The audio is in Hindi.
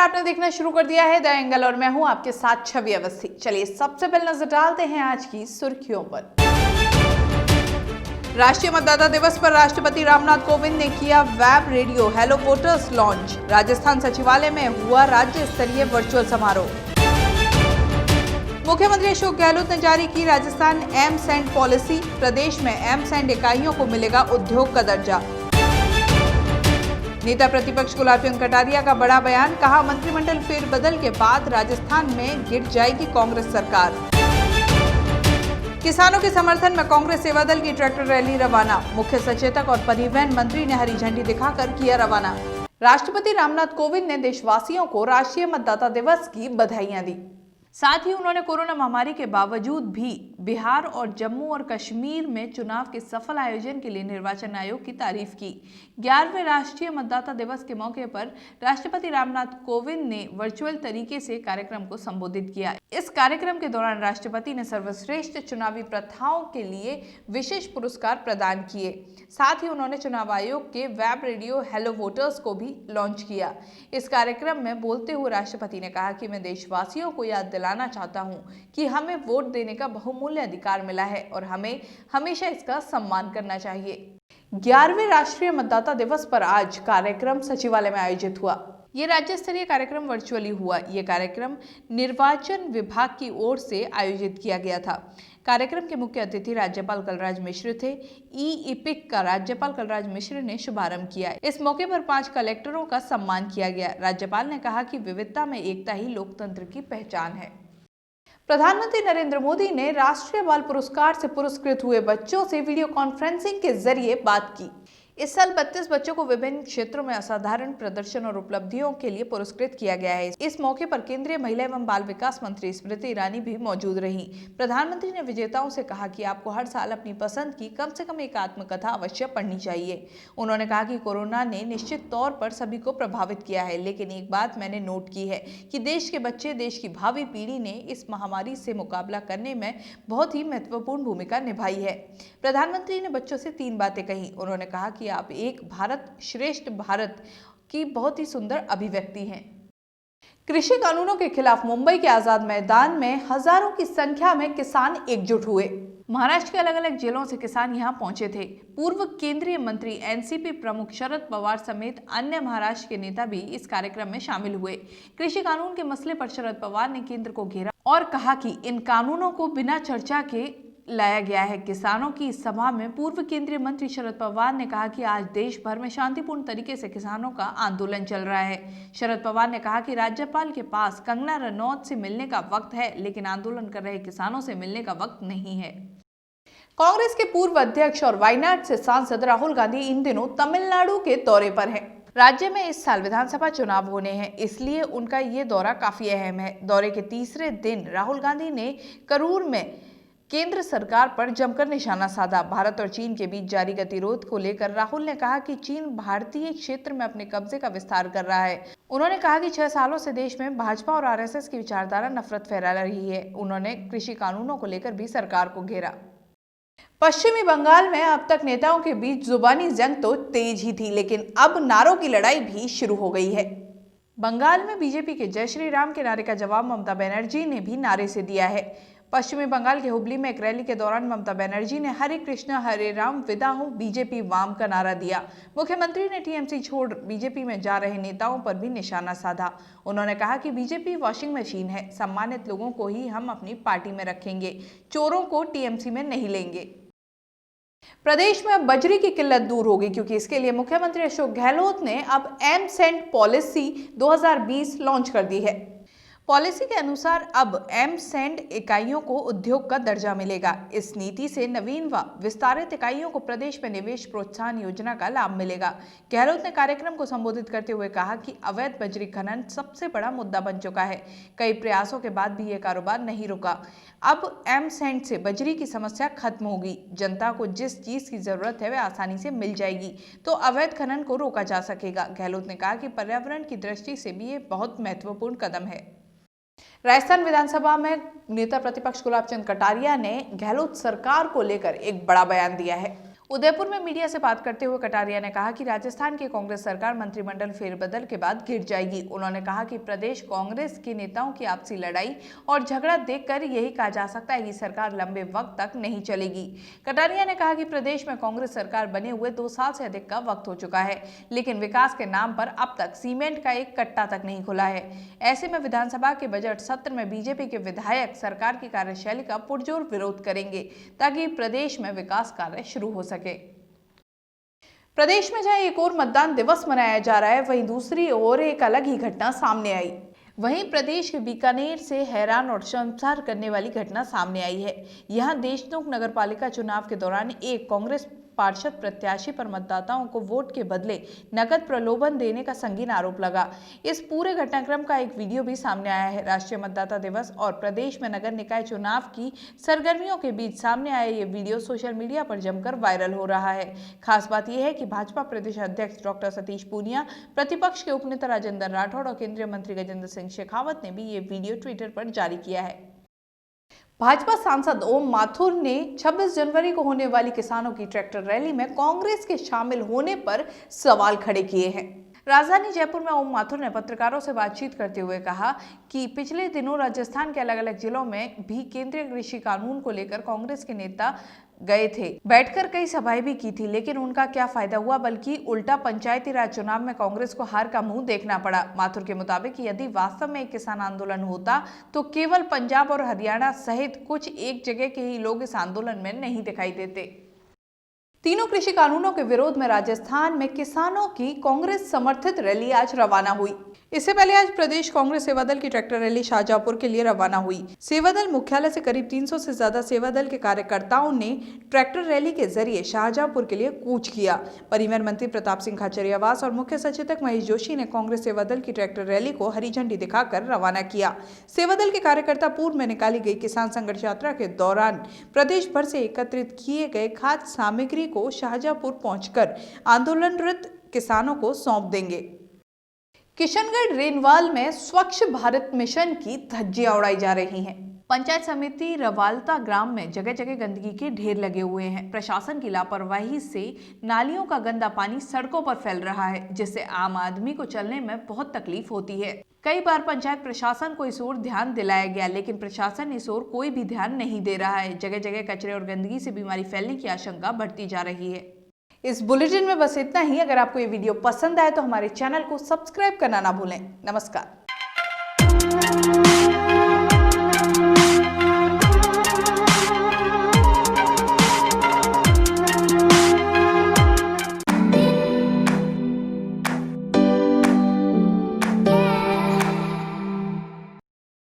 आपने देखना शुरू कर दिया है द एंगल और मैं हूं आपके साथ छवि अवस्थी। चलिए सबसे पहले नजर डालते हैं आज की सुर्खियों पर। राष्ट्रीय मतदाता दिवस पर राष्ट्रपति रामनाथ कोविंद ने किया web radio hello voters launch. Rajasthan सचिवालय में हुआ राज्य स्तरीय वर्चुअल समारोह। मुख्यमंत्री अशोक गहलोत ने जारी की राजस्थान एमसेंड पॉलिसी। प्रदेश में एमसेंड इकाइयों को मिलेगा उद्योग का दर्जा। नेता प्रतिपक्ष गुलाब चंद कटारिया का बड़ा बयान, कहा मंत्रिमंडल फेरबदल के बाद राजस्थान में गिर जाएगी कांग्रेस सरकार। किसानों के समर्थन में कांग्रेस सेवा दल की ट्रैक्टर रैली रवाना। मुख्य सचेतक और परिवहन मंत्री ने हरी झंडी दिखाकर किया रवाना। राष्ट्रपति रामनाथ कोविंद ने देशवासियों को राष्ट्रीय मतदाता दिवस की बधाइयां दी। साथ ही उन्होंने कोरोना महामारी के बावजूद भी बिहार और जम्मू और कश्मीर में चुनाव के सफल आयोजन के लिए निर्वाचन आयोग की तारीफ की। 11वें राष्ट्रीय मतदाता दिवस के मौके पर राष्ट्रपति रामनाथ कोविंद ने वर्चुअल तरीके से कार्यक्रम को संबोधित किया। इस कार्यक्रम के दौरान राष्ट्रपति ने सर्वश्रेष्ठ चुनावी प्रथाओं के लिए विशेष पुरस्कार प्रदान किए। साथ ही उन्होंने चुनाव आयोग के वेब रेडियो हेलो वोटर्स को भी लॉन्च किया। इस कार्यक्रम में बोलते हुए राष्ट्रपति ने कहा कि मैं देशवासियों को याद दिलाना चाहता हूं कि हमें वोट देने का बहुमूल्य अधिकार मिला है और हमें हमेशा इसका सम्मान करना चाहिए। 11वें राष्ट्रीय मतदाता दिवस पर आज कार्यक्रम सचिवालय में आयोजित हुआ। ये राज्य स्तरीय कार्यक्रम वर्चुअली हुआ। ये कार्यक्रम निर्वाचन विभाग की ओर से आयोजित किया गया था। कार्यक्रम के मुख्य अतिथि राज्यपाल कलराज मिश्र थे। ई-इपिक का राज्यपाल कलराज मिश्र ने शुभारंभ किया। इस मौके पर 5 कलेक्टरों का सम्मान किया गया। राज्यपाल ने कहा कि विविधता में एकता ही लोकतंत्र की पहचान है। प्रधानमंत्री नरेंद्र मोदी ने राष्ट्रीय बाल पुरस्कार से पुरस्कृत हुए बच्चों से वीडियो कॉन्फ्रेंसिंग के जरिए बात की। इस साल 32 बच्चों को विभिन्न क्षेत्रों में असाधारण प्रदर्शन और उपलब्धियों के लिए पुरस्कृत किया गया है। इस मौके पर केंद्रीय महिला एवं बाल विकास मंत्री स्मृति ईरानी भी मौजूद रही। प्रधानमंत्री ने विजेताओं से कहा कि आपको हर साल अपनी पसंद की कम से कम एक आत्मकथा अवश्य पढ़नी चाहिए। उन्होंने कहा कि कोरोना ने निश्चित तौर पर सभी को प्रभावित किया है, लेकिन एक बात मैंने नोट की है कि देश के बच्चे, देश की भावी पीढ़ी ने इस महामारी से मुकाबला करने में बहुत ही महत्वपूर्ण भूमिका निभाई है। प्रधानमंत्री ने बच्चों से 3 बातें कही। उन्होंने कहा कि आप एक भारत श्रेष्ठ भारत की बहुत ही सुंदर अभिव्यक्ति हैं। कृषि कानूनों के खिलाफ मुंबई के आजाद मैदान में हजारों की संख्या में किसान एकजुट हुए। महाराष्ट्र के अलग अलग जिलों से किसान यहां पहुंचे थे। पूर्व केंद्रीय मंत्री, एनसीपी प्रमुख शरद पवार समेत अन्य महाराष्ट्र के नेता भी इस कार्यक्रम में शामिल हुए। कृषि कानून के मसले पर शरद पवार ने केंद्र को घेरा और कहा कि इन कानूनों को बिना चर्चा के लाया गया है। किसानों की इस सभा में पूर्व केंद्रीय मंत्री शरद पवार ने कहा कि आज देश भर में शांतिपूर्ण तरीके से किसानों का आंदोलन चल रहा है। शरद पवार ने कहा कि राज्यपाल के पास कंगना रनौत से मिलने का वक्त है, लेकिन आंदोलन कर रहे किसानों से मिलने का वक्त नहीं है। कांग्रेस के पूर्व अध्यक्ष और वायनाड से सांसद राहुल गांधी इन दिनों तमिलनाडु के दौरे पर हैं। राज्य में इस साल विधानसभा चुनाव होने हैं, इसलिए उनका ये दौरा काफी अहम है। दौरे के तीसरे दिन राहुल गांधी ने करूर में केंद्र सरकार पर जमकर निशाना साधा। भारत और चीन के बीच जारी गतिरोध को लेकर राहुल ने कहा कि चीन भारतीय क्षेत्र में अपने कब्जे का विस्तार कर रहा है। उन्होंने कहा कि 6 सालों से देश में भाजपा और आरएसएस की विचारधारा नफरत फैला रही है। उन्होंने कृषि कानूनों को लेकर भी सरकार को घेरा। पश्चिमी बंगाल में अब तक नेताओं के बीच जुबानी जंग तो तेज ही थी, लेकिन अब नारों की लड़ाई भी शुरू हो गई है। बंगाल में बीजेपी के जय श्री राम के नारे का जवाब ममता बनर्जी ने भी नारे से दिया है। पश्चिमी बंगाल के हुबली में एक रैली के दौरान ममता बनर्जी ने हरे कृष्णा हरे राम विदा हूं बीजेपी वाम का नारा दिया। मुख्यमंत्री ने टीएमसी छोड़ बीजेपी में जा रहे नेताओं पर भी निशाना साधा। उन्होंने कहा कि बीजेपी वॉशिंग मशीन है, सम्मानित लोगों को ही हम अपनी पार्टी में रखेंगे, चोरों को टीएमसी में नहीं लेंगे। प्रदेश में अब बजरी की किल्लत दूर होगी, क्योंकि इसके लिए मुख्यमंत्री अशोक गहलोत ने अब एमसेंड पॉलिसी 2020 लॉन्च कर दी है। पॉलिसी के अनुसार अब एमसेंड इकाइयों को उद्योग का दर्जा मिलेगा। इस नीति से नवीन व विस्तारित इकाइयों को प्रदेश में निवेश प्रोत्साहन योजना का लाभ मिलेगा। गहलोत ने कार्यक्रम को संबोधित करते हुए कहा कि अवैध बजरी खनन सबसे बड़ा मुद्दा बन चुका है। कई प्रयासों के बाद भी ये कारोबार नहीं रुका। अब एमसेंड से बजरी की समस्या खत्म होगी। जनता को जिस चीज की जरूरत है वह आसानी से मिल जाएगी, तो अवैध खनन को रोका जा सकेगा। गहलोत ने कहा कि पर्यावरण की दृष्टि से भी ये बहुत महत्वपूर्ण कदम है। राजस्थान विधानसभा में नेता प्रतिपक्ष गुलाब चंद कटारिया ने गहलोत सरकार को लेकर एक बड़ा बयान दिया है। उदयपुर में मीडिया से बात करते हुए कटारिया ने कहा कि राजस्थान की कांग्रेस सरकार मंत्रिमंडल फेरबदल के बाद गिर जाएगी। उन्होंने कहा कि प्रदेश कांग्रेस के नेताओं की आपसी लड़ाई और झगड़ा देखकर यही कहा जा सकता है कि सरकार लंबे वक्त तक नहीं चलेगी। कटारिया ने कहा कि प्रदेश में कांग्रेस सरकार बने हुए 2 साल से अधिक का वक्त हो चुका है, लेकिन विकास के नाम पर अब तक सीमेंट का एक कट्टा तक नहीं खुला है। ऐसे में विधानसभा के बजट सत्र में बीजेपी के विधायक सरकार की कार्यशैली का पुरजोर विरोध करेंगे ताकि प्रदेश में विकास कार्य शुरू हो सके। प्रदेश में जहां एक और मतदान दिवस मनाया जा रहा है, वहीं दूसरी ओर एक अलग ही घटना सामने आई। वहीं प्रदेश के बीकानेर से हैरान और शर्मसार करने वाली घटना सामने आई है। यहां देशनोक नगरपालिका चुनाव के दौरान एक कांग्रेस पार्षद प्रत्याशी पर मतदाताओं को वोट के बदले नकद प्रलोभन देने का संगीन आरोप लगा। इस पूरे घटनाक्रम का एक वीडियो भी सामने आया है। राष्ट्रीय मतदाता दिवस और प्रदेश में नगर निकाय चुनाव की सरगर्मियों के बीच सामने आया ये वीडियो सोशल मीडिया पर जमकर वायरल हो रहा है। खास बात यह है कि भाजपा प्रदेश अध्यक्ष डॉक्टर सतीश पूनिया, प्रतिपक्ष के उपनेता राजेंद्र राठौड़ और केंद्रीय मंत्री गजेंद्र सिंह शेखावत ने भी ये वीडियो ट्विटर पर जारी किया है। भाजपा सांसद ओम माथुर ने 26 जनवरी को होने वाली किसानों की ट्रैक्टर रैली में कांग्रेस के शामिल होने पर सवाल खड़े किए हैं। राजधानी जयपुर में ओम माथुर ने पत्रकारों से बातचीत करते हुए कहा कि पिछले दिनों राजस्थान के अलग अलग जिलों में भी केंद्रीय कृषि कानून को लेकर कांग्रेस के नेता गए थे, बैठकर कई सभाएं भी की थी, लेकिन उनका क्या फायदा हुआ, बल्कि उल्टा पंचायती राज चुनाव में कांग्रेस को हार का मुंह देखना पड़ा। माथुर के मुताबिक यदि वास्तव में एक किसान आंदोलन होता तो केवल पंजाब और हरियाणा सहित कुछ एक जगह के ही लोग इस आंदोलन में नहीं दिखाई देते। तीनों कृषि कानूनों के विरोध में राजस्थान में किसानों की कांग्रेस समर्थित रैली आज रवाना हुई। इससे पहले आज प्रदेश कांग्रेस सेवा दल की ट्रैक्टर रैली शाहजहांपुर के लिए रवाना हुई। सेवा दल मुख्यालय से करीब 300 से ज्यादा सेवा दल के कार्यकर्ताओं ने ट्रैक्टर रैली के जरिए शाहजहांपुर के लिए कूच किया। परिवहन मंत्री प्रताप सिंह खाचरियावास और मुख्य सचेतक महेश जोशी ने कांग्रेस सेवा दल की ट्रैक्टर रैली को हरी झंडी दिखाकर रवाना किया। सेवा दल के कार्यकर्ता पूर्व में निकाली गई किसान संघर्ष यात्रा के दौरान प्रदेश भर से एकत्रित किए गए खाद्य सामग्री को शाहजहांपुर पहुंचकर आंदोलनरत किसानों को सौंप देंगे। किशनगढ़ रेनवाल में स्वच्छ भारत मिशन की धज्जियां उड़ाई जा रही हैं। पंचायत समिति रवालता ग्राम में जगह जगह गंदगी के ढेर लगे हुए हैं। प्रशासन की लापरवाही से नालियों का गंदा पानी सड़कों पर फैल रहा है, जिससे आम आदमी को चलने में बहुत तकलीफ होती है। कई बार पंचायत प्रशासन को इस ओर ध्यान दिलाया गया, लेकिन प्रशासन इस ओर कोई भी ध्यान नहीं दे रहा है। जगह जगह कचरे और गंदगी से बीमारी फैलने की आशंका बढ़ती जा रही है। इस बुलेटिन में बस इतना ही। अगर आपको ये वीडियो पसंद आए तो हमारे चैनल को सब्सक्राइब करना ना भूलें। नमस्कार।